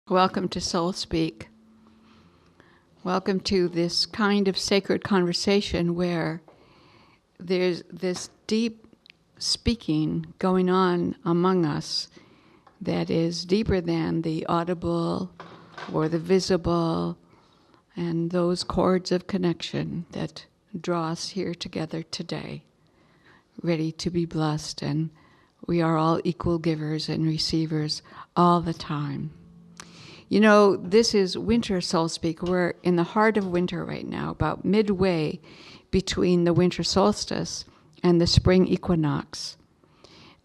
Welcome to Soul Speak. Welcome to this kind of sacred conversation where there's this deep speaking going on among us that is deeper than the audible or the visible and those chords of connection that draw us here together today, ready to be blessed. And we are all equal givers and receivers all the time. You know, this is Winter Soul Speak. We're in the heart of winter right now, about midway between the winter solstice and the spring equinox.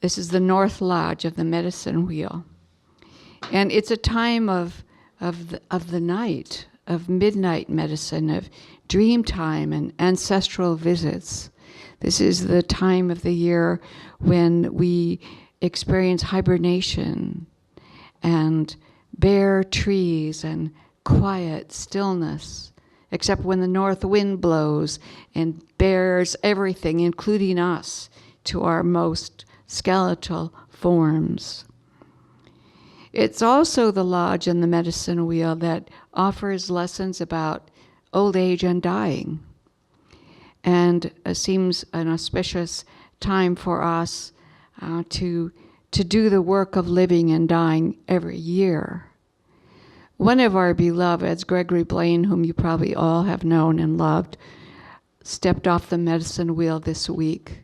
This is the North Lodge of the medicine wheel. And it's a time of the night, of midnight medicine, of dream time and ancestral visits. This is the time of the year when we experience hibernation and bare trees and quiet stillness, except when the north wind blows and bears everything, including us, to our most skeletal forms. It's also the lodge and the medicine wheel that offers lessons about old age and dying. And it seems an auspicious time for us to do the work of living and dying every year. One of our beloveds, Gregory Blaine, whom you probably all have known and loved, stepped off the medicine wheel this week.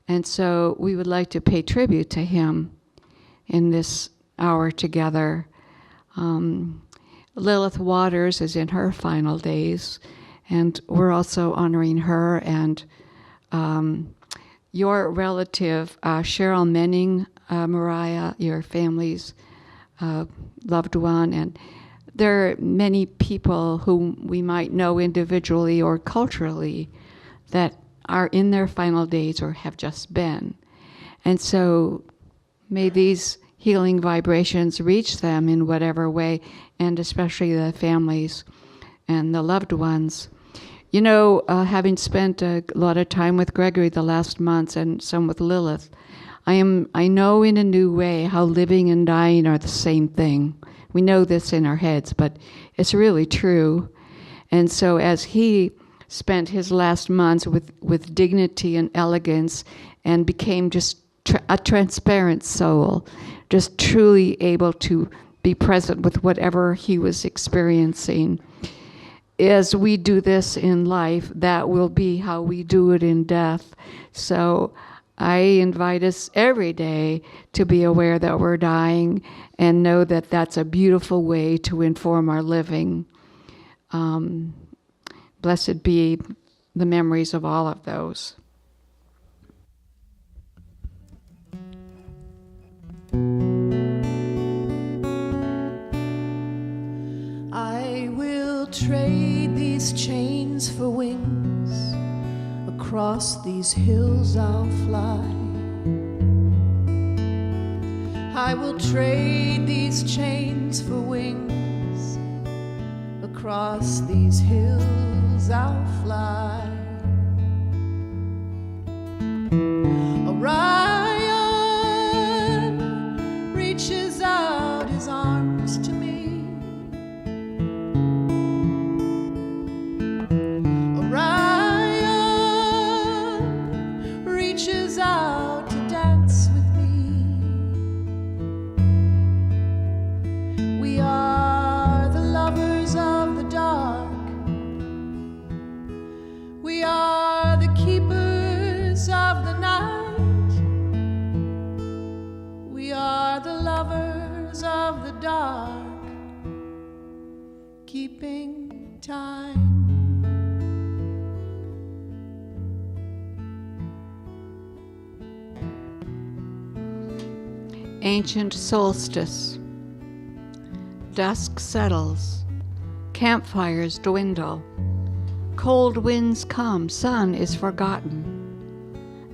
And so we would like to pay tribute to him in this hour together. Lilith Waters is in her final days, and we're also honoring her. And your relative, Cheryl Menning, Mariah, your family's loved one, and there are many people whom we might know individually or culturally that are in their final days or have just been. And so may these healing vibrations reach them in whatever way, and especially the families and the loved ones. You know, having spent a lot of time with Gregory the last months and some with Lilith, I know in a new way how living and dying are the same thing. We know this in our heads, but it's really true. And so as he spent his last months with dignity and elegance and became just a transparent soul, just truly able to be present with whatever he was experiencing, as we do this in life, that will be how we do it in death. So I invite us every day to be aware that we're dying and know that that's a beautiful way to inform our living. Blessed be the memories of all of those. I will trade these chains for wings. Across these hills I'll fly. I will trade these chains for wings. Across these hills I'll fly. Orion reaches out his arms to me. Out to dance with me. We are the lovers of the dark. We are the keepers of the night. We are the lovers of the dark, keeping time. Ancient solstice. Dusk settles. Campfires dwindle. Cold winds come. Sun is forgotten.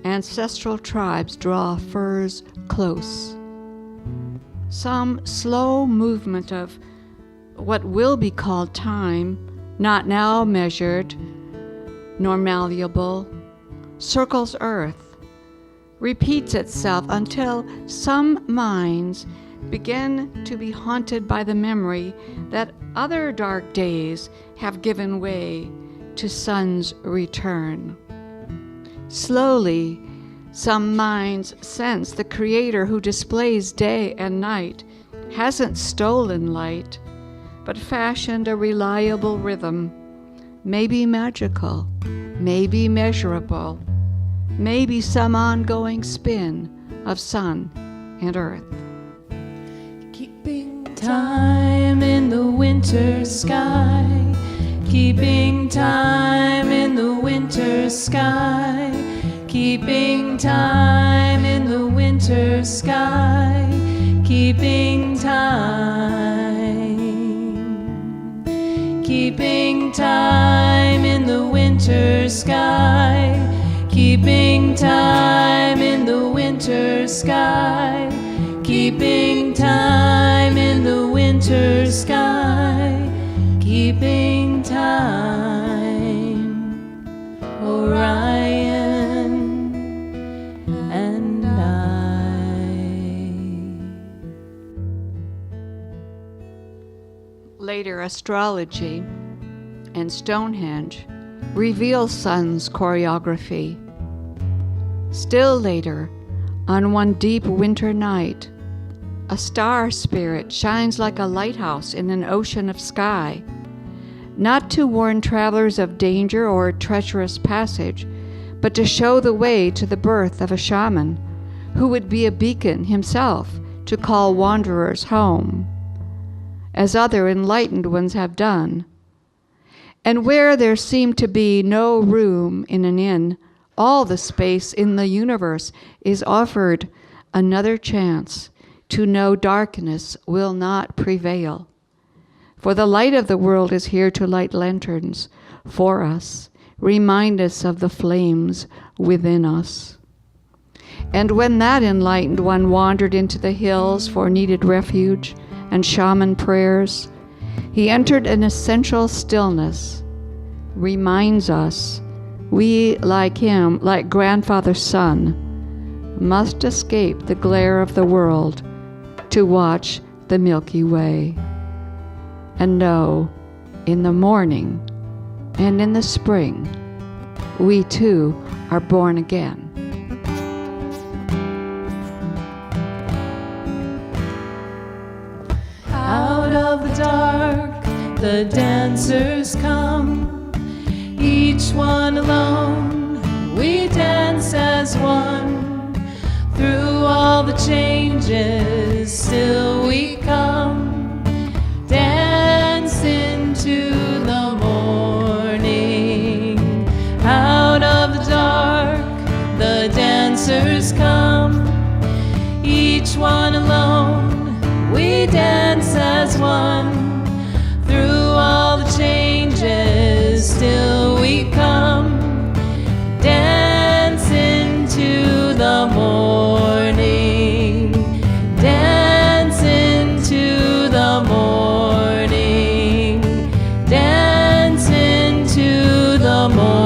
Ancestral tribes draw furs close. Some slow movement of what will be called time, not now measured nor malleable, circles earth, repeats itself until some minds begin to be haunted by the memory that other dark days have given way to sun's return. Slowly, some minds sense the Creator who displays day and night hasn't stolen light, but fashioned a reliable rhythm, maybe magical, maybe measurable, maybe some ongoing spin of sun and earth. Keeping time in the winter sky, keeping time in the winter sky, keeping time in the winter sky, keeping time, keeping time in the winter sky, keeping time in the winter sky, keeping time in the winter sky, keeping time, Orion and I. Later, astrology and Stonehenge reveal sun's choreography. Still later, on one deep winter night, a star spirit shines like a lighthouse in an ocean of sky, not to warn travelers of danger or treacherous passage, but to show the way to the birth of a shaman who would be a beacon himself to call wanderers home, as other enlightened ones have done. And where there seemed to be no room in an inn, all the space in the universe is offered another chance to know darkness will not prevail. For the light of the world is here to light lanterns for us, remind us of the flames within us. And when that enlightened one wandered into the hills for needed refuge and shaman prayers, he entered an essential stillness, reminds us we, like him, like grandfather's son, must escape the glare of the world to watch the Milky Way. And know, in the morning and in the spring, we too are born again. Out of the dark, the dancers come, each one alone, we dance as one. Through all the changes, still we come, dance into the morning. Out of the dark, the dancers come, each one alone, we dance as one. Through all the changes, still we come, dance into the morning, dance into the morning, dance into the morning.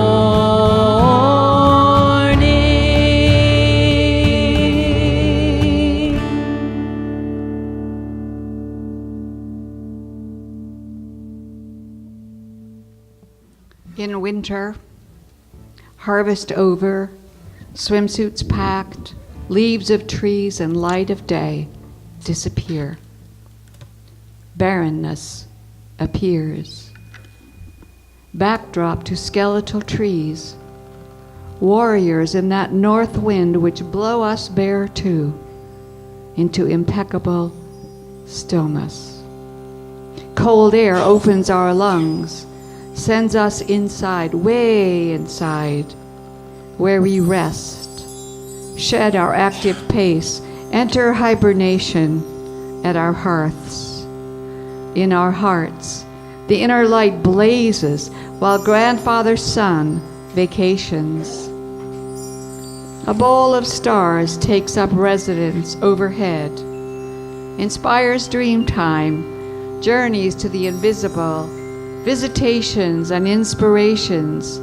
In winter, harvest over, swimsuits packed, leaves of trees and light of day disappear. Barrenness appears. Backdrop to skeletal trees, warriors in that north wind which blow us bare too into impeccable stillness. Cold air opens our lungs, sends us inside, way inside, where we rest, shed our active pace, enter hibernation at our hearths. In our hearts, the inner light blazes while grandfather's sun vacations. A bowl of stars takes up residence overhead, inspires dream time, journeys to the invisible, visitations and inspirations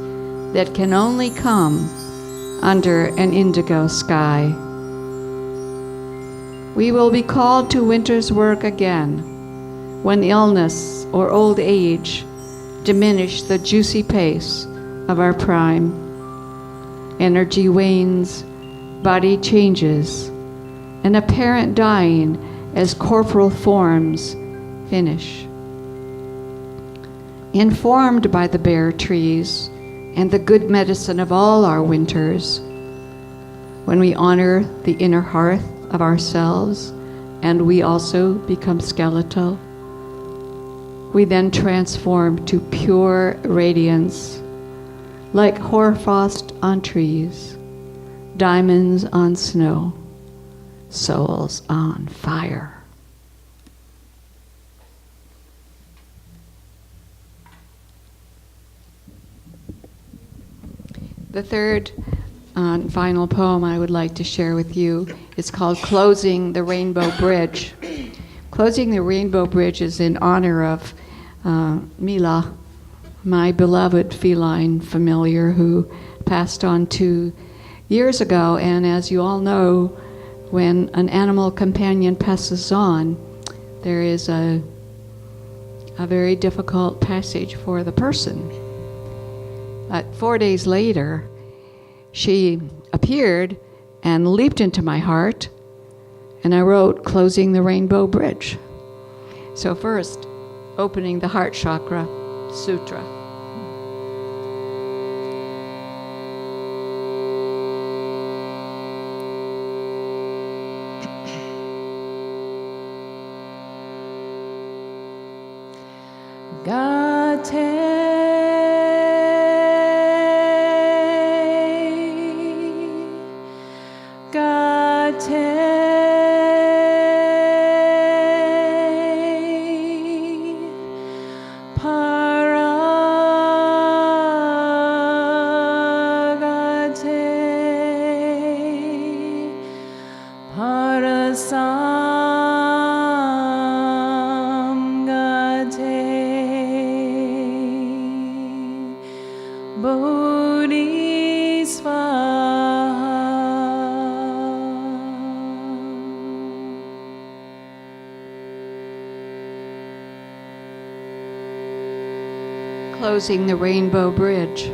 that can only come under an indigo sky. We will be called to winter's work again, when illness or old age diminish the juicy pace of our prime. Energy wanes, body changes, an apparent dying as corporal forms finish. Informed by the bare trees and the good medicine of all our winters, when we honor the inner hearth of ourselves and we also become skeletal, we then transform to pure radiance, like hoarfrost on trees, diamonds on snow, souls on fire. The third and final poem I would like to share with you is called Closing the Rainbow Bridge. Closing the Rainbow Bridge is in honor of Mila, my beloved feline familiar who passed on 2 years ago. And as you all know, when an animal companion passes on, there is a very difficult passage for the person. But 4 days later, she appeared and leaped into my heart, and I wrote Closing the Rainbow Bridge. So first, opening the heart chakra sutra. Closing the Rainbow Bridge.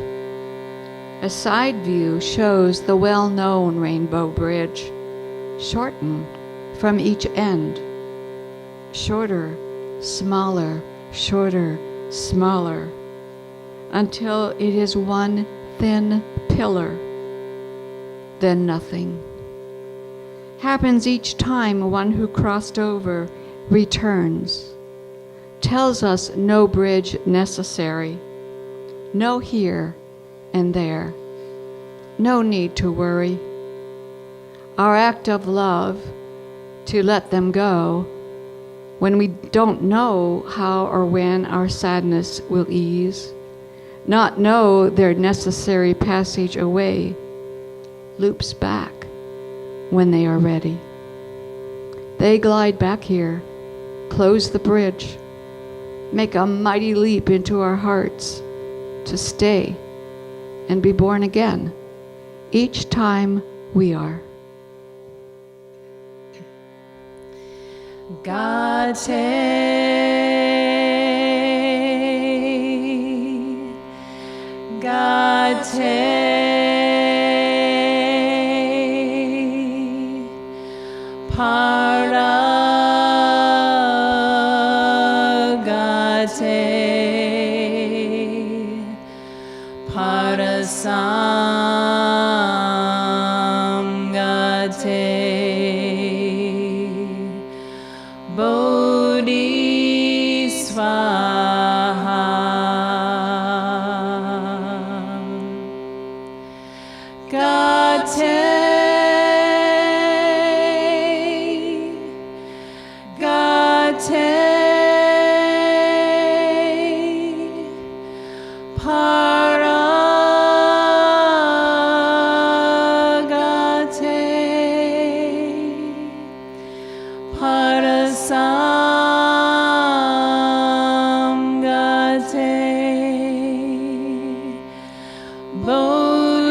A side view shows the well-known Rainbow Bridge, shortened from each end. Shorter, smaller, shorter, smaller, until it is one thin pillar, then nothing. Happens each time one who crossed over returns, tells us no bridge necessary, no here and there, no need to worry. Our act of love to let them go when we don't know how or when our sadness will ease, not know their necessary passage away, loops back when they are ready. They glide back here, close the bridge, make a mighty leap into our hearts to stay and be born again each time we are. God take, God take, part of God take, part of some God take, Bodhisvaha. God take, God take, part of God take, part of some God take, Bodhisvaha.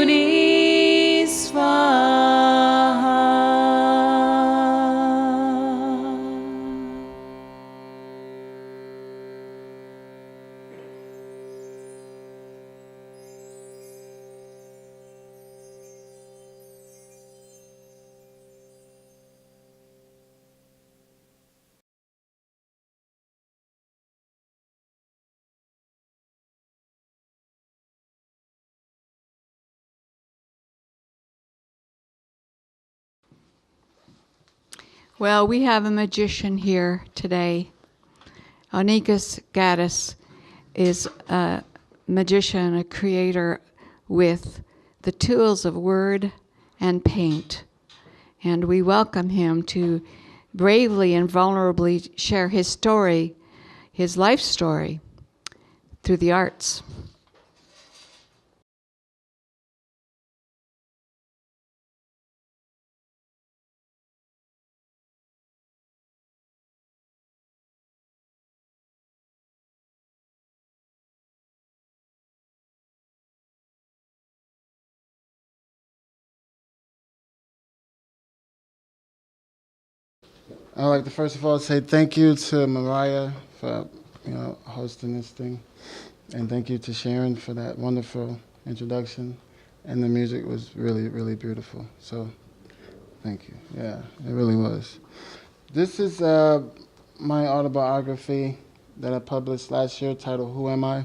Well, we have a magician here today. Onikas Gaddis is a magician, a creator with the tools of word and paint. And we welcome him to bravely and vulnerably share his story, his life story, through the arts. I'd like to first of all say thank you to Mariah for hosting this thing, and thank you to Sharon for that wonderful introduction. And the music was really, really beautiful. So, thank you. Yeah, it really was. This is my autobiography that I published last year, titled "Who Am I?"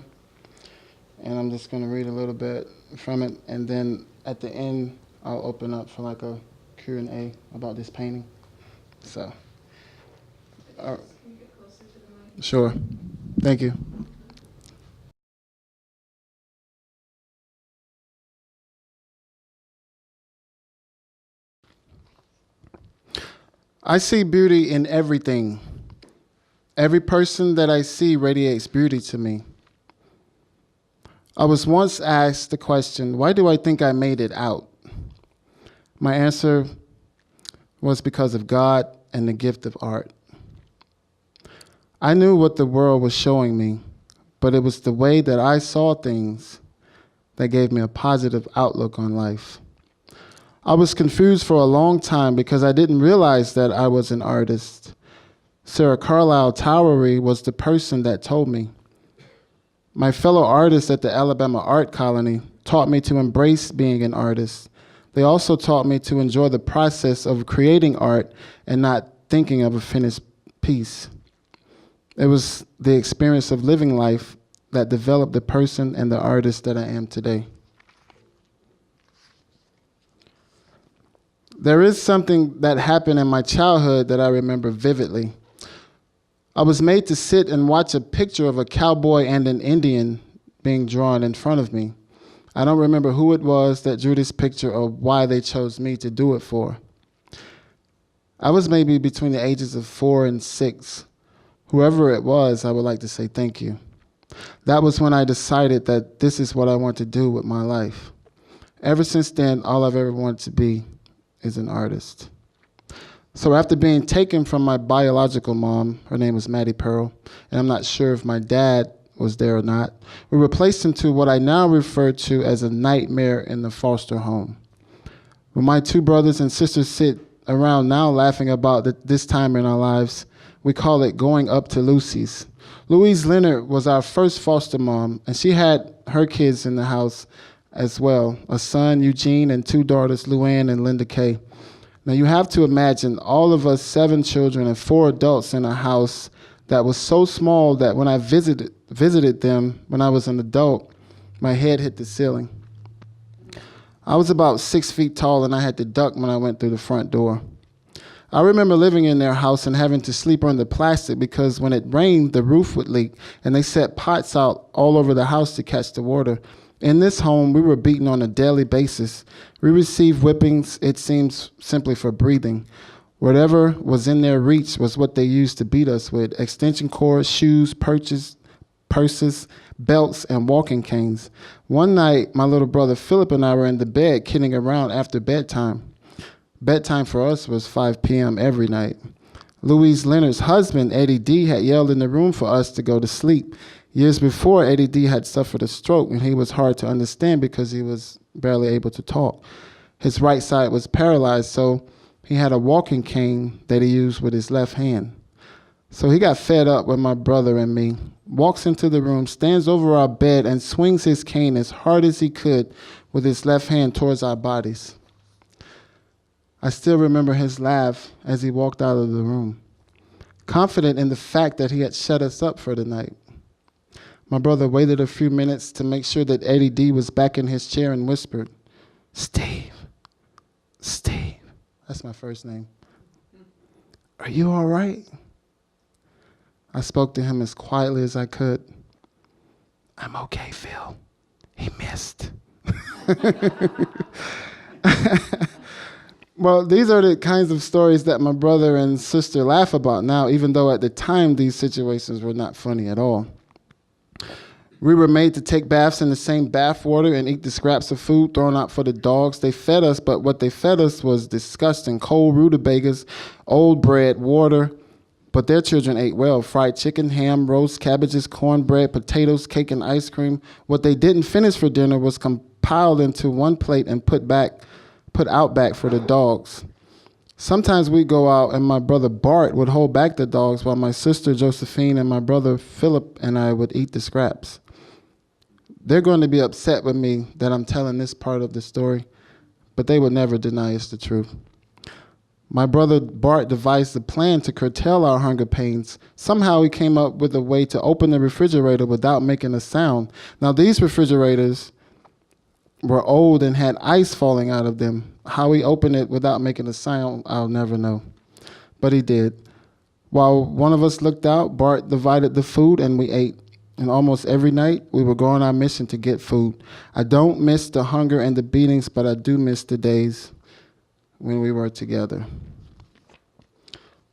And I'm just going to read a little bit from it, and then at the end, I'll open up for like a Q&A about this painting. So. Sure. Thank you. I see beauty in everything. Every person that I see radiates beauty to me. I was once asked the question, why do I think I made it out? My answer was because of God and the gift of art. I knew what the world was showing me, but it was the way that I saw things that gave me a positive outlook on life. I was confused for a long time because I didn't realize that I was an artist. Sarah Carlisle Towery was the person that told me. My fellow artists at the Alabama Art Colony taught me to embrace being an artist. They also taught me to enjoy the process of creating art and not thinking of a finished piece. It was the experience of living life that developed the person and the artist that I am today. There is something that happened in my childhood that I remember vividly. I was made to sit and watch a picture of a cowboy and an Indian being drawn in front of me. I don't remember who it was that drew this picture or why they chose me to do it for. I was maybe between the ages of 4 and 6. Whoever it was, I would like to say thank you. That was when I decided that this is what I want to do with my life. Ever since then, all I've ever wanted to be is an artist. So after being taken from my biological mom, her name was Maddie Pearl, and I'm not sure if my dad was there or not, we were placed into what I now refer to as a nightmare in the foster home. When my 2 brothers and sisters sit around now laughing about this time in our lives, we call it going up to Lucy's. Louise Leonard was our first foster mom, and she had her kids in the house as well, a son, Eugene, and 2 daughters, Luann and Linda Kay. Now you have to imagine all of us 7 children and 4 adults in a house that was so small that when I visited them when I was an adult, my head hit the ceiling. I was about 6 feet tall and I had to duck when I went through the front door. I remember living in their house and having to sleep on the plastic because when it rained, the roof would leak, and they set pots out all over the house to catch the water. In this home, we were beaten on a daily basis. We received whippings, it seems, simply for breathing. Whatever was in their reach was what they used to beat us with: extension cords, shoes, purses, belts, and walking canes. One night, my little brother Philip and I were in the bed kidding around after bedtime. Bedtime for us was 5 p.m. every night. Louise Leonard's husband, Eddie D., had yelled in the room for us to go to sleep. Years before, Eddie D. had suffered a stroke, and he was hard to understand because he was barely able to talk. His right side was paralyzed, so he had a walking cane that he used with his left hand. So he got fed up with my brother and me, walks into the room, stands over our bed, and swings his cane as hard as he could with his left hand towards our bodies. I still remember his laugh as he walked out of the room, confident in the fact that he had shut us up for the night. My brother waited a few minutes to make sure that Eddie D. was back in his chair and whispered, "Steve, Steve." That's my first name. "Are you all right?" I spoke to him as quietly as I could. "I'm okay, Phil. He missed." Well, these are the kinds of stories that my brother and sister laugh about now, even though at the time these situations were not funny at all. We were made to take baths in the same bath water and eat the scraps of food thrown out for the dogs. They fed us, but what they fed us was disgusting. Cold rutabagas, old bread, water. But their children ate well. Fried chicken, ham, roast cabbages, cornbread, potatoes, cake, and ice cream. What they didn't finish for dinner was compiled into one plate and put out back for the dogs. Sometimes we'd go out and my brother Bart would hold back the dogs while my sister Josephine and my brother Philip and I would eat the scraps. They're going to be upset with me that I'm telling this part of the story, but they would never deny it's the truth. My brother Bart devised a plan to curtail our hunger pains. Somehow he came up with a way to open the refrigerator without making a sound. Now these refrigerators were old and had ice falling out of them. How he opened it without making a sound, I'll never know. But he did. While one of us looked out, Bart divided the food and we ate. And almost every night, we would go on our mission to get food. I don't miss the hunger and the beatings, but I do miss the days when we were together.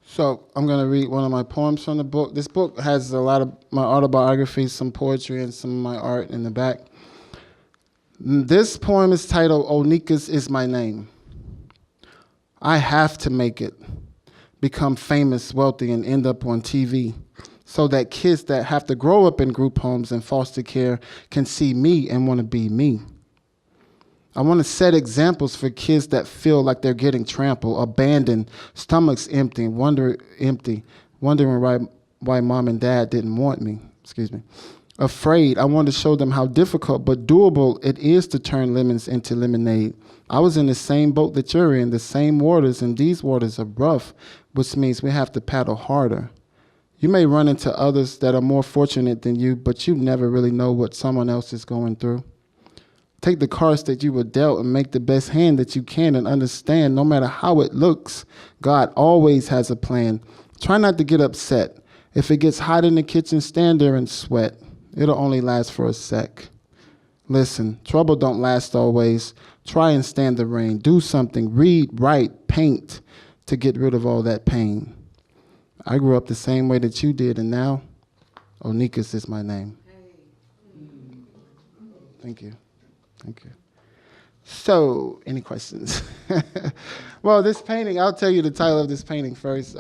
So I'm going to read one of my poems from the book. This book has a lot of my autobiography, some poetry, and some of my art in the back. This poem is titled, "Onikas is My Name." I have to make it, become famous, wealthy, and end up on TV, so that kids that have to grow up in group homes and foster care can see me and want to be me. I want to set examples for kids that feel like they're getting trampled, abandoned, stomachs empty, wondering why mom and dad didn't want me. Afraid, I want to show them how difficult but doable it is to turn lemons into lemonade. I was in the same boat that you're in, the same waters, and these waters are rough, which means we have to paddle harder. You may run into others that are more fortunate than you, but you never really know what someone else is going through. Take the cards that you were dealt and make the best hand that you can and understand no matter how it looks, God always has a plan. Try not to get upset. If it gets hot in the kitchen, stand there and sweat. It'll only last for a sec. Listen, trouble don't last always. Try and stand the rain. Do something. Read, write, paint to get rid of all that pain. I grew up the same way that you did, and now Onikas is my name. Thank you. Thank you. So, any questions? Well, this painting, I'll tell you the title of this painting first.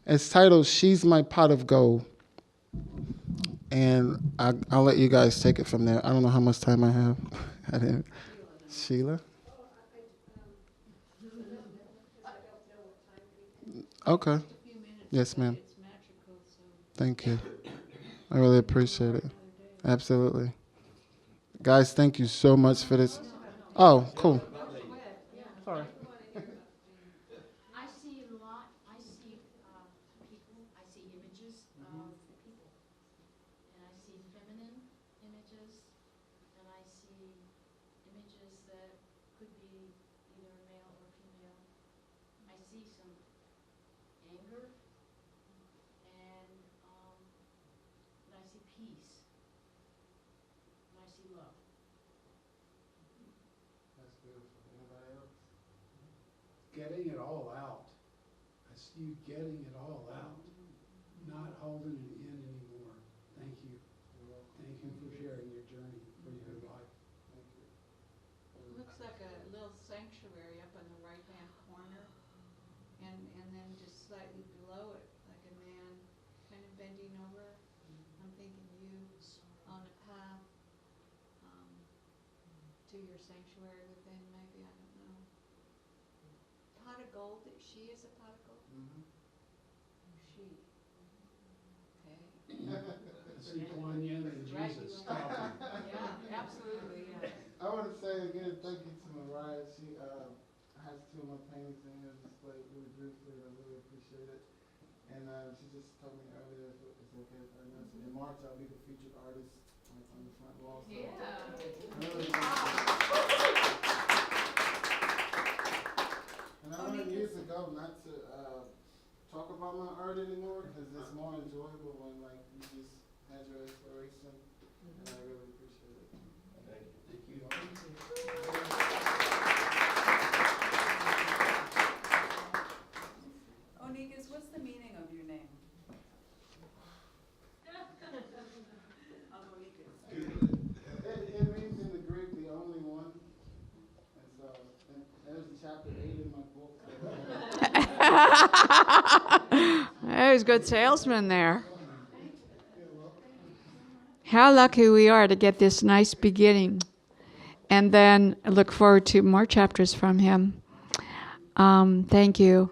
It's titled, "She's My Pot of Gold." And I'll let you guys take it from there. I don't know how much time I have. Sheila? Okay. Yes, ma'am. Thank you. I really appreciate it. Absolutely. Guys, thank you so much for this. Oh, cool. Sorry. I see a lot. I see people. I see images of people. And I see feminine images. And I see images that could be either male or female. I see some anger. And I see peace. And I see love. That's beautiful. Anybody else? Getting it all out. I see you getting it all out, not holding it in anymore. Thank you. Thank you for sharing your journey, for your life. Thank you. Looks like a little sanctuary up in the right-hand corner, and then just slightly below it, like a man kind of bending over. I'm thinking you on a path to your sanctuary within, maybe, I don't know. Pot of gold, that she is a pot of gold? Mm-hmm. She. Okay. I see Kuan Yin and Right, Jesus. yeah, absolutely, yeah. I want to say again, thank you to Mariah. She has two of my paintings in here displayed really briefly, and I really appreciate it. And she just told me earlier if it's okay if I announce it. In March, I'll be the featured artist on the front wall. So and I learned years ago not to talk about my art anymore because it's more enjoyable when like you just had your exploration, and I really appreciate it. Thank you. Onikas, what's the meaning of your name? It means in the Greek the only one, and so and there's chapter 8 in my book. There's a good salesman there. How lucky we are to get this nice beginning. And then I look forward to more chapters from him. Thank you.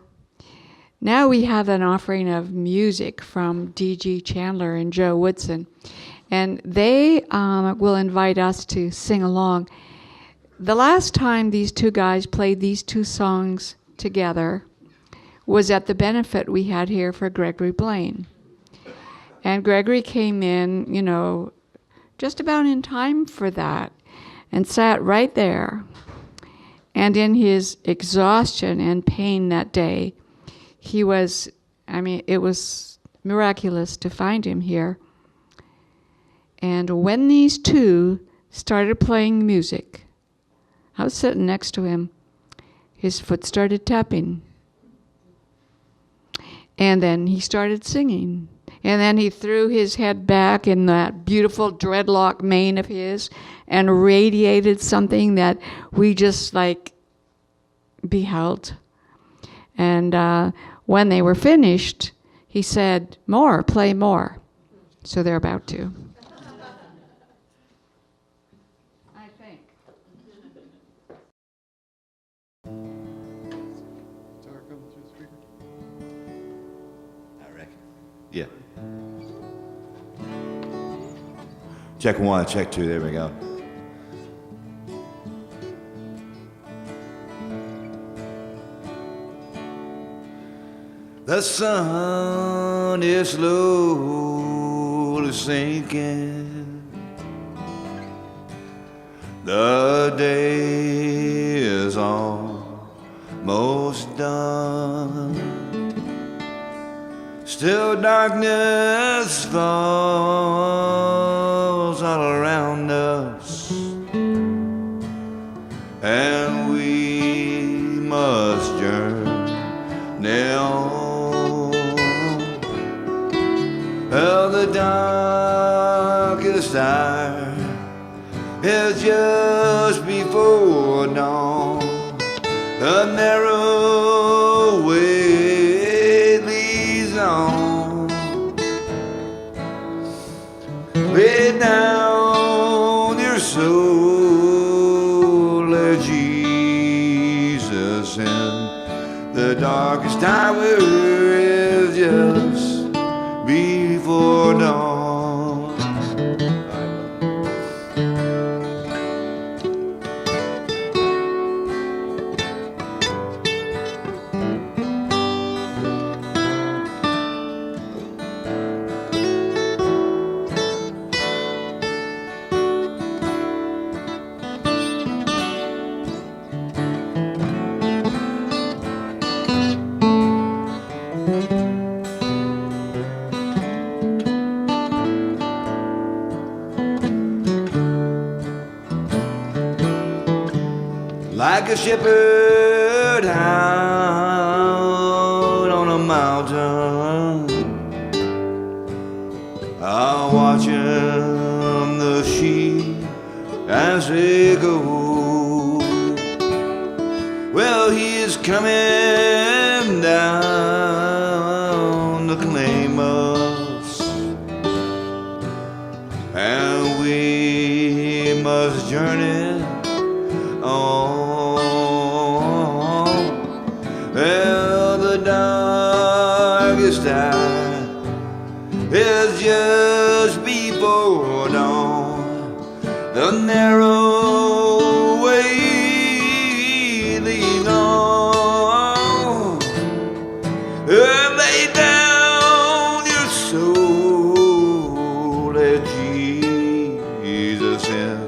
Now we have an offering of music from D.G. Chandler and Joe Woodson. And they will invite us to sing along. The last time these two guys played these two songs together was at the benefit we had here for Gregory Blaine. And Gregory came in, just about in time for that and sat right there. And in his exhaustion and pain that day, it was miraculous to find him here. And when these two started playing music, I was sitting next to him, his foot started tapping. And then he started singing. And then he threw his head back in that beautiful dreadlock mane of his and radiated something that we just beheld. And when they were finished, he said, "More, play more." So they're about to. I think. I reckon. Yeah. Check 1, check 2, there we go. The sun is slowly sinking. The day is almost done. Still darkness falls all around us, and we must journey on. Well, the darkest hour is just before dawn. The narrow way leads on. Lay down your soul, let Jesus in. The darkest hour is just before dawn. Like a shepherd out on a mountain, I'm watching the sheep as they go. Well, he is coming down to claim us, and we must journey on. Well, the darkest hour is just before dawn. The narrow way leads on. Lay down your soul, let Jesus in.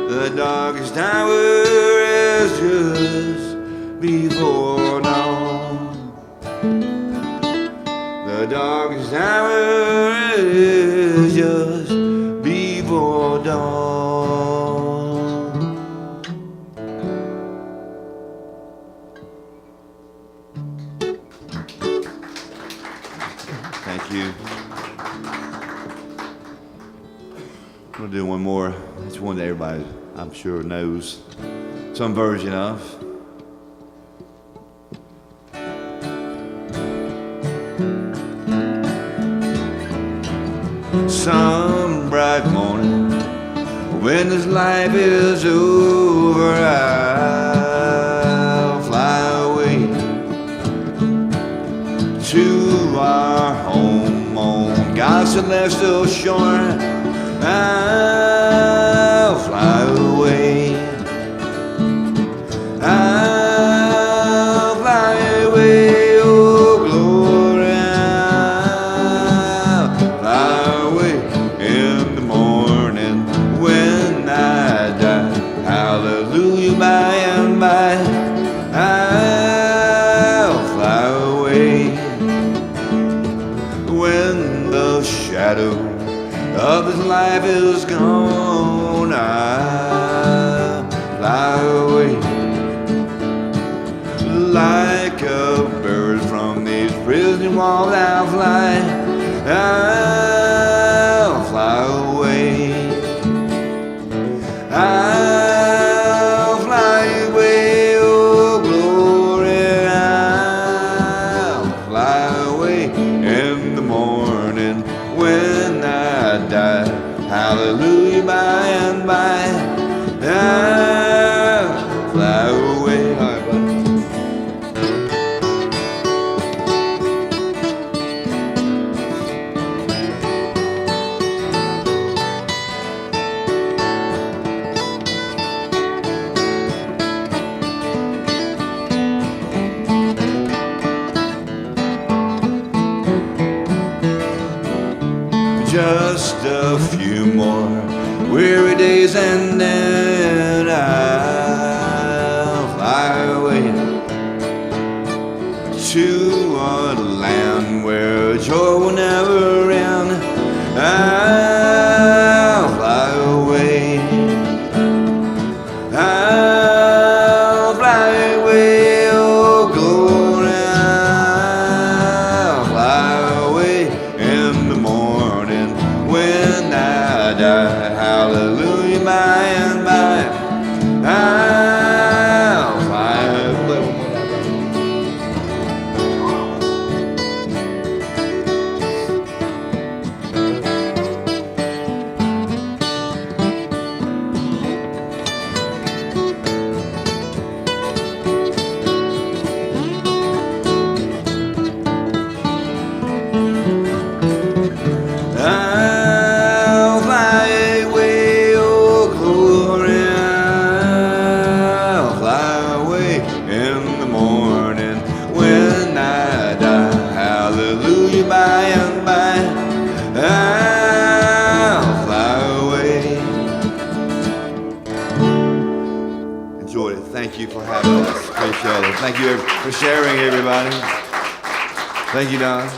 The darkest hour is just before dawn. darkest hour is just before dawn. Thank you. I'm gonna do one more. It's one that everybody, I'm sure, knows some version of. Some bright morning, when this life is over, I'll fly away to our home on God's celestial shore. I'll fly away. I'll fly away, oh glory. I'll fly away in the morning when I die. Hallelujah, by and by. I'll fly away when the shadow of this life is gone. I'll fly away like a bird from these prison walls. I'll fly. I'll fly away. I'll fly away, oh glory. I'll fly away in the morning when I die. Hallelujah, by and by. I'll fly away. All right, buddy. Just a few more weary days and then I'll fly away to a land where joy will never end. I'll fly away. I'll fly away, oh glory. I'll fly away in the morning when I die. Hallelujah, by and by. I'll fly away. I'll fly away, oh glory. I'll fly away in the morning when I die. Hallelujah, by and by. I'll fly away. Enjoyed it. Thank you for having us. Appreciate it. Thank you for sharing, everybody. Thank you, Don.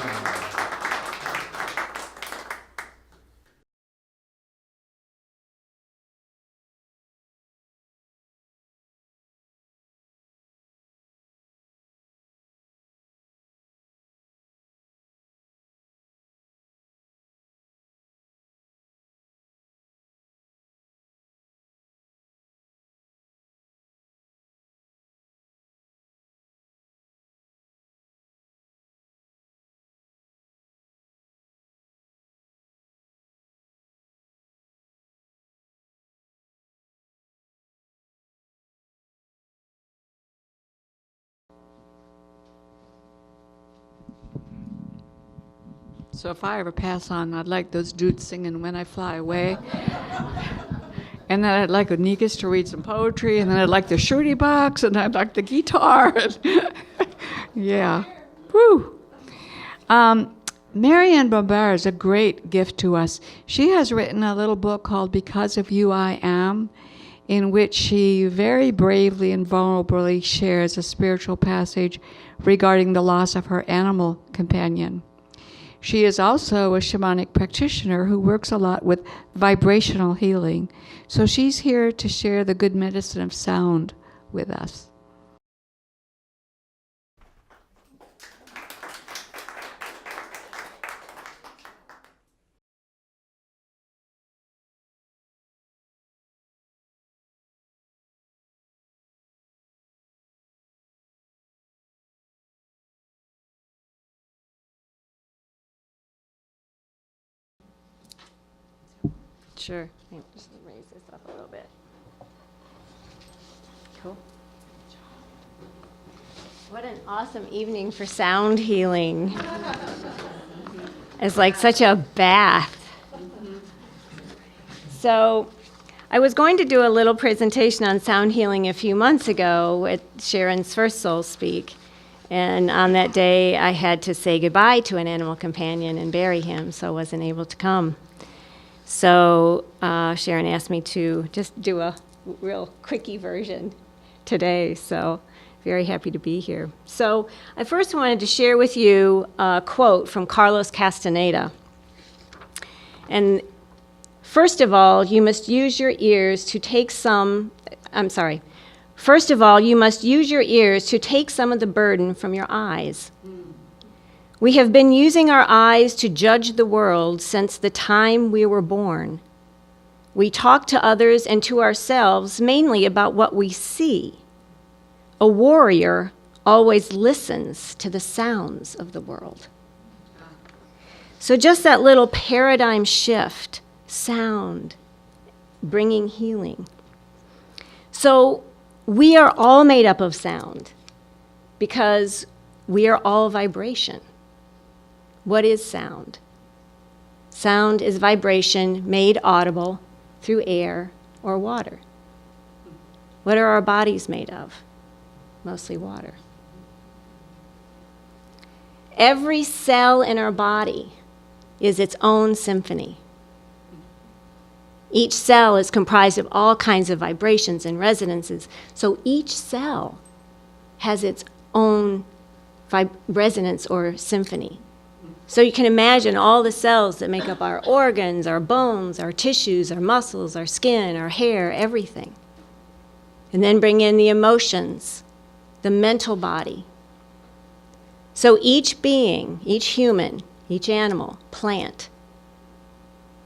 So if I ever pass on, I'd like those dudes singing When I Fly Away. And then I'd like Onikas to read some poetry, and then I'd like the shooty box, and I'd like the guitar. Yeah. Whew. Marianne Bombard is a great gift to us. She has written a little book called Because of You I Am, in which she very bravely and vulnerably shares a spiritual passage regarding the loss of her animal companion. She is also a shamanic practitioner who works a lot with vibrational healing. So she's here to share the good medicine of sound with us. Sure. Just raise this up a little bit. Cool. What an awesome evening for sound healing. It's like such a bath. So I was going to do a little presentation on sound healing a few months ago at Sharon's First Soul Speak. And on that day, I had to say goodbye to an animal companion and bury him, so I wasn't able to come. So Sharon asked me to just do a real quickie version today, so very happy to be here. So I first wanted to share with you a quote from Carlos Castaneda. And first of all, you must use your ears to take some of the burden from your eyes. We have been using our eyes to judge the world since the time we were born. We talk to others and to ourselves mainly about what we see. A warrior always listens to the sounds of the world. So just that little paradigm shift, sound, bringing healing. So we are all made up of sound because we are all vibration. What is sound? Sound is vibration made audible through air or water. What are our bodies made of? Mostly water. Every cell in our body is its own symphony. Each cell is comprised of all kinds of vibrations and resonances, so each cell has its own resonance or symphony. So you can imagine all the cells that make up our organs, our bones, our tissues, our muscles, our skin, our hair, everything. And then bring in the emotions, the mental body. So each being, each human, each animal, plant,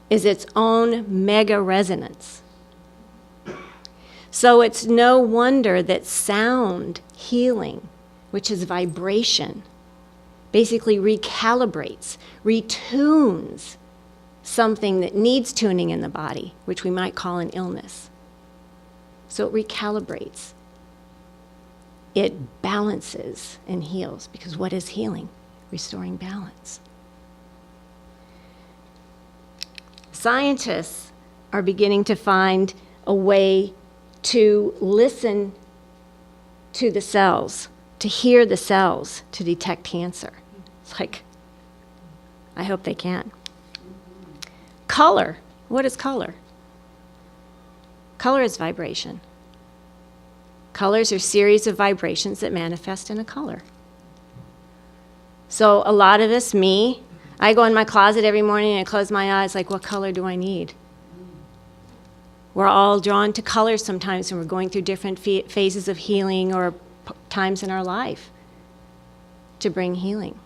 is its own mega resonance. So it's no wonder that sound healing, which is vibration, basically recalibrates, retunes something that needs tuning in the body, which we might call an illness. So it recalibrates. It balances and heals, because what is healing? Restoring balance. Scientists are beginning to find a way to listen to the cells, to hear the cells, to detect cancer. It's like, I hope they can. Color. What is color? Color is vibration. Colors are a series of vibrations that manifest in a color. So a lot of us, me, I go in my closet every morning and I close my eyes like, what color do I need? We're all drawn to colors sometimes when we're going through different phases of healing or times in our life to bring healing.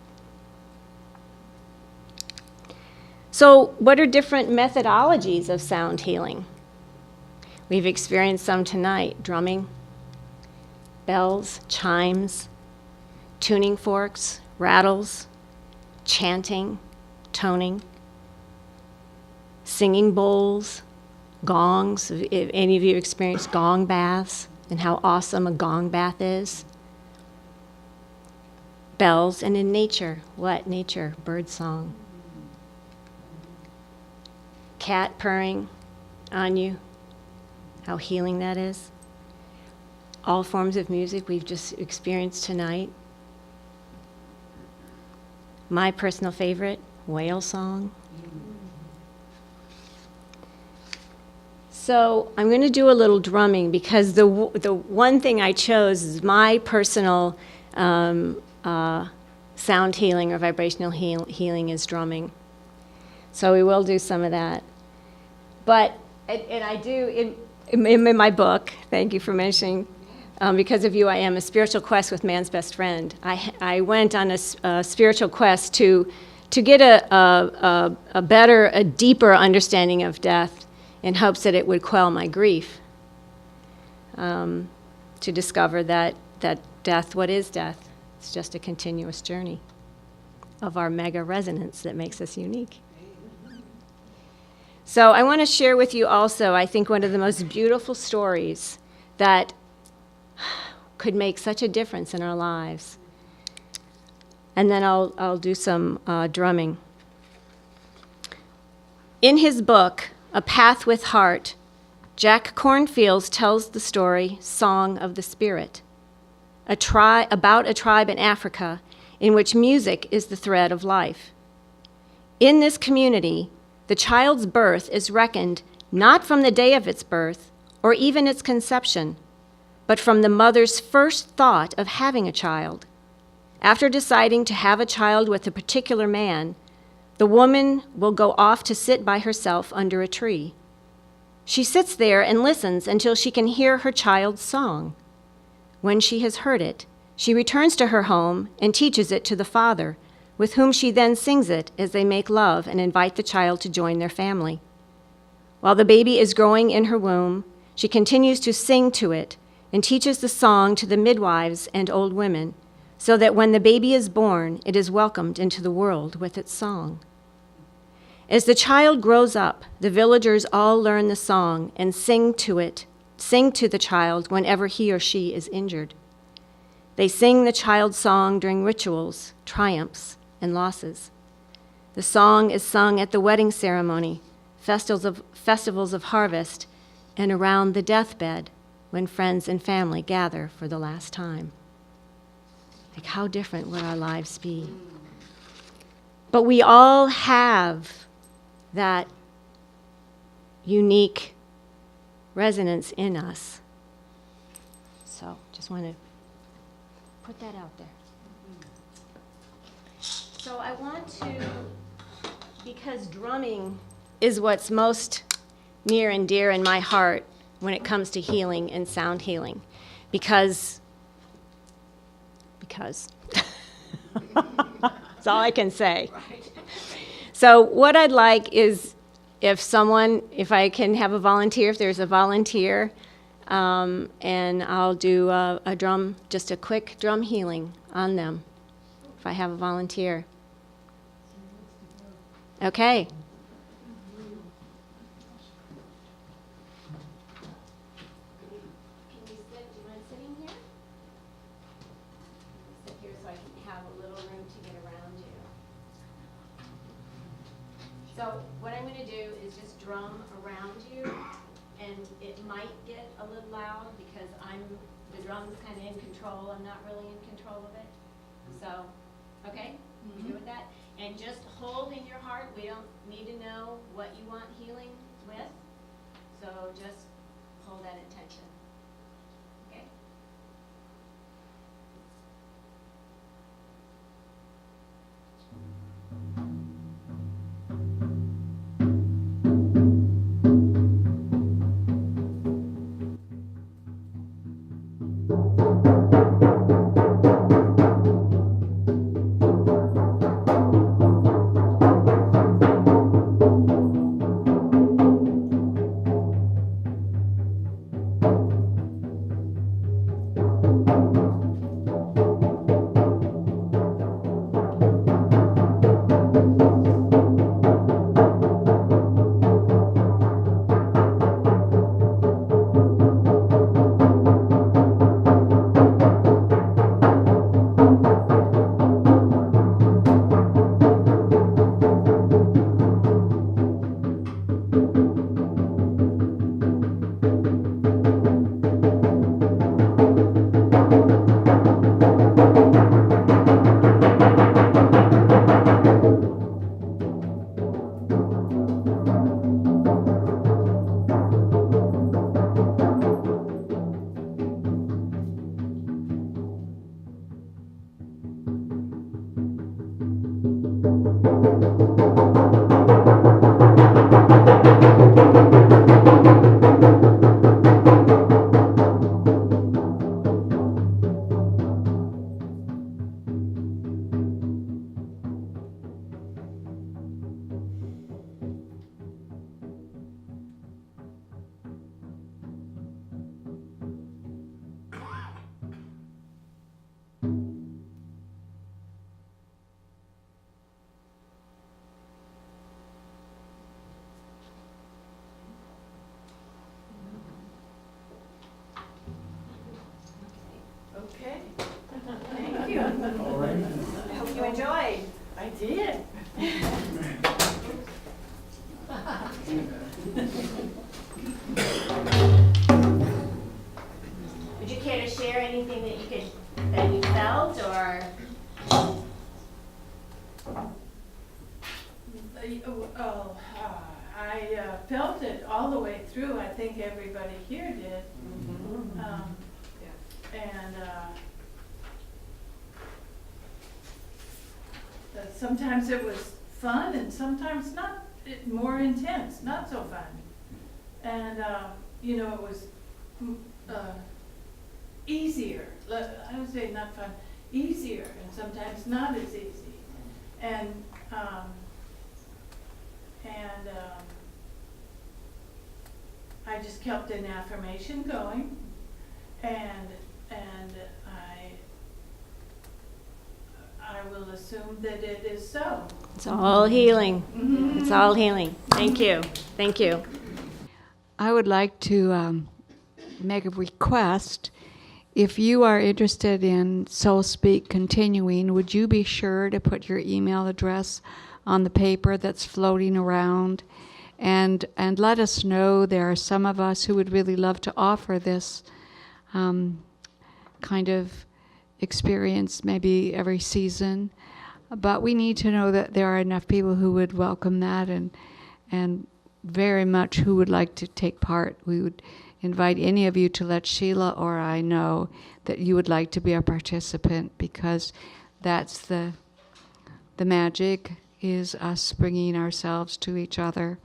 So what are different methodologies of sound healing? We've experienced some tonight: drumming, bells, chimes, tuning forks, rattles, chanting, toning, singing bowls, gongs. If any of you experienced gong baths and how awesome a gong bath is. Bells, and in nature, what? Nature, bird song. Cat purring on you, how healing that is. All forms of music we've just experienced tonight. My personal favorite, whale song. So I'm going to do a little drumming because the one thing I chose is my personal sound healing or vibrational healing is drumming. So we will do some of that. But, and I do, in my book, thank you for mentioning, because of you, I am a spiritual quest with man's best friend. I went on a spiritual quest to get a better, a deeper understanding of death in hopes that it would quell my grief. To discover that death, what is death? It's just a continuous journey of our mega resonance that makes us unique. So I want to share with you also, I think, one of the most beautiful stories that could make such a difference in our lives. And then I'll do some drumming. In his book, A Path with Heart, Jack Cornfields tells the story Song of the Spirit, about a tribe in Africa in which music is the thread of life. In this community, the child's birth is reckoned not from the day of its birth or even its conception, but from the mother's first thought of having a child. After deciding to have a child with a particular man, the woman will go off to sit by herself under a tree. She sits there and listens until she can hear her child's song. When she has heard it, she returns to her home and teaches it to the father, with whom she then sings it as they make love and invite the child to join their family. While the baby is growing in her womb, she continues to sing to it and teaches the song to the midwives and old women, so that when the baby is born, it is welcomed into the world with its song. As the child grows up, the villagers all learn the song and sing to the child whenever he or she is injured. They sing the child's song during rituals, triumphs, and losses. The song is sung at the wedding ceremony, festivals of harvest, and around the deathbed when friends and family gather for the last time. Like, how different would our lives be? But we all have that unique resonance in us. So just want to put that out there. So I want to, because drumming is what's most near and dear in my heart when it comes to healing and sound healing, because that's all I can say. So what I'd like is if I can have a volunteer, if there's a volunteer, and I'll do a drum, just a quick drum healing on them, if I have a volunteer. Okay. Can you sit? Do you mind sitting here? Sit here so I can have a little room to get around you. So what I'm going to do is just drum around you, and it might get a little loud because the drum's kind of in control. I'm not really in control of it. So, okay? You good with that? And just hold in your heart. We don't need to know what you want healing with. So just hold that intention. Okay? Okay. Thank you. I hope you enjoyed. I did. Would you care to share anything that you felt, or? I felt it all the way through. I think everybody here did. And sometimes it was fun, and sometimes not, more intense, not so fun. And it was easier. I would say not fun, easier, and sometimes not as easy. And I just kept an affirmation going, and I will assume that it is so. It's all healing. It's all healing. Thank you. Thank you. I would like to make a request. If you are interested in Soul Speak continuing, would you be sure to put your email address on the paper that's floating around, and let us know. There are some of us who would really love to offer this kind of experience maybe every season, but we need to know that there are enough people who would welcome that and very much who would like to take part. We would invite any of you to let Sheila or I know that you would like to be a participant, because that's the magic, is us bringing ourselves to each other.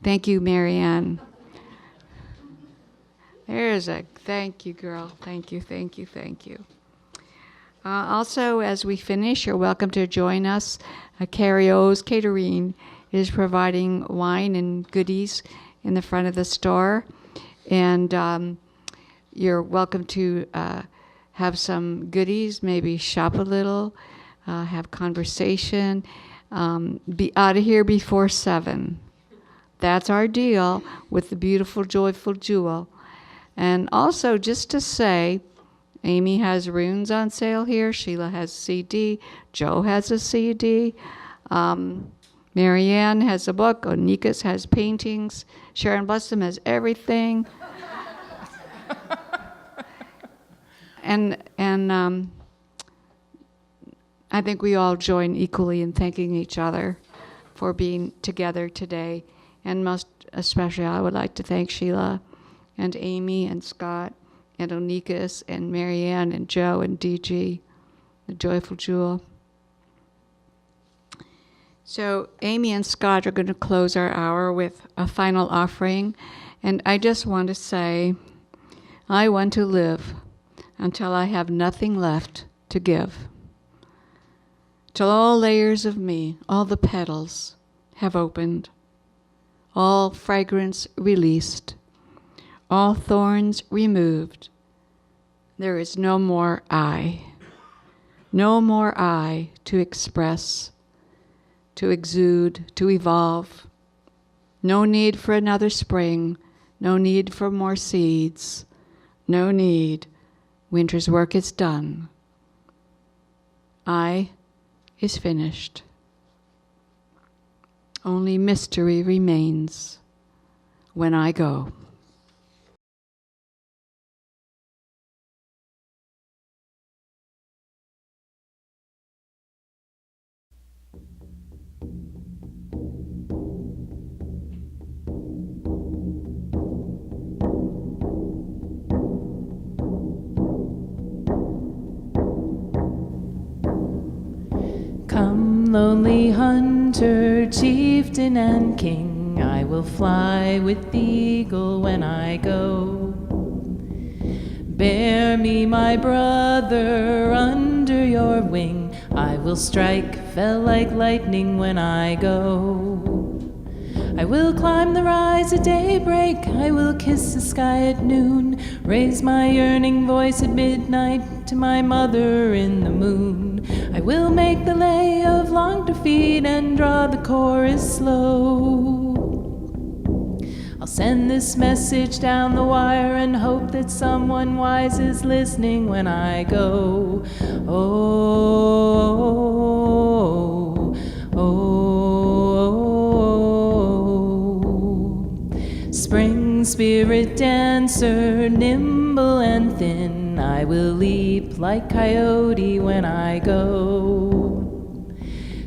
Thank you, Marianne. There's a thank you, girl. Thank you, thank you, thank you. Also, as we finish, you're welcome to join us. Carrie O's Catering is providing wine and goodies in the front of the store. And you're welcome to have some goodies, maybe shop a little, have conversation, be out of here before 7. That's our deal with the beautiful, joyful Jewel. And also, just to say, Amy has runes on sale here. Sheila has a CD. Joe has a CD. Marianne has a book. Onikas has paintings. Sharon Blessum has everything. and I think we all join equally in thanking each other for being together today. And most especially, I would like to thank Sheila and Amy and Scott and Onikas and Marianne and Joe and DG, the Joyful Jewel. So Amy and Scott are going to close our hour with a final offering. And I just want to say, I want to live until I have nothing left to give. Till all layers of me, all the petals, have opened, all fragrance released, all thorns removed. There is no more I to express, to exude, to evolve. No need for another spring, no need for more seeds, no need. Winter's work is done. I is finished. Only mystery remains when I go. Come, lonely hunter, chieftain and king, I will fly with the eagle when I go. Bear me, my brother, under your wing, I will strike, fell like lightning when I go. I will climb the rise at daybreak, I will kiss the sky at noon, raise my yearning voice at midnight to my mother in the moon. I will make the lay of long defeat and draw the chorus slow. I'll send this message down the wire and hope that someone wise is listening when I go. Oh, oh, oh. Spring spirit dancer, nimble and thin, I will leap like coyote when I go.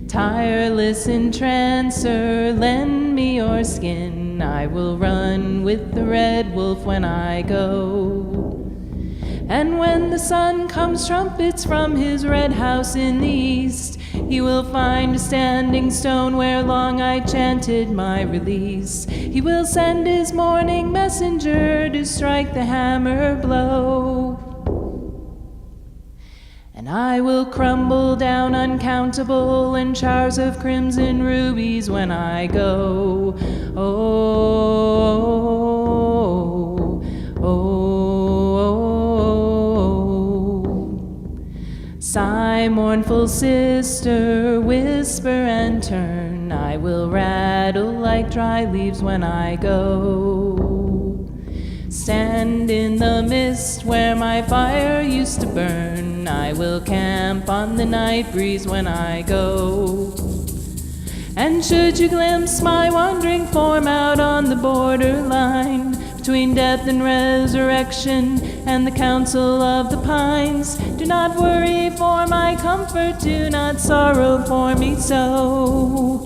Tireless entrancer, lend me your skin, I will run with the red wolf when I go. And when the sun comes trumpets from his red house in the east, he will find a standing stone where long I chanted my release. He will send his morning messenger to strike the hammer blow. And I will crumble down uncountable in showers of crimson rubies when I go. Oh, oh, oh. Sigh, mournful sister, whisper and turn. I will rattle like dry leaves when I go. Stand in the mist where my fire used to burn. I will camp on the night breeze when I go. And should you glimpse my wandering form out on the borderline between death and resurrection and the council of the pines, do not worry for my comfort, do not sorrow for me so.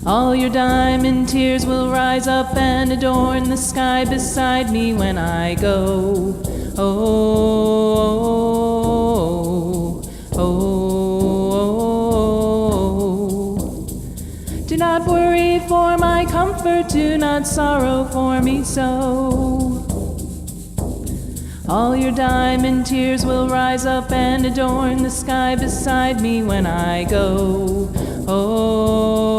All your diamond tears will rise up and adorn the sky beside me when I go. Oh, oh, oh. Do not worry for my comfort, do not sorrow for me so. All your diamond tears will rise up and adorn the sky beside me when I go. Oh.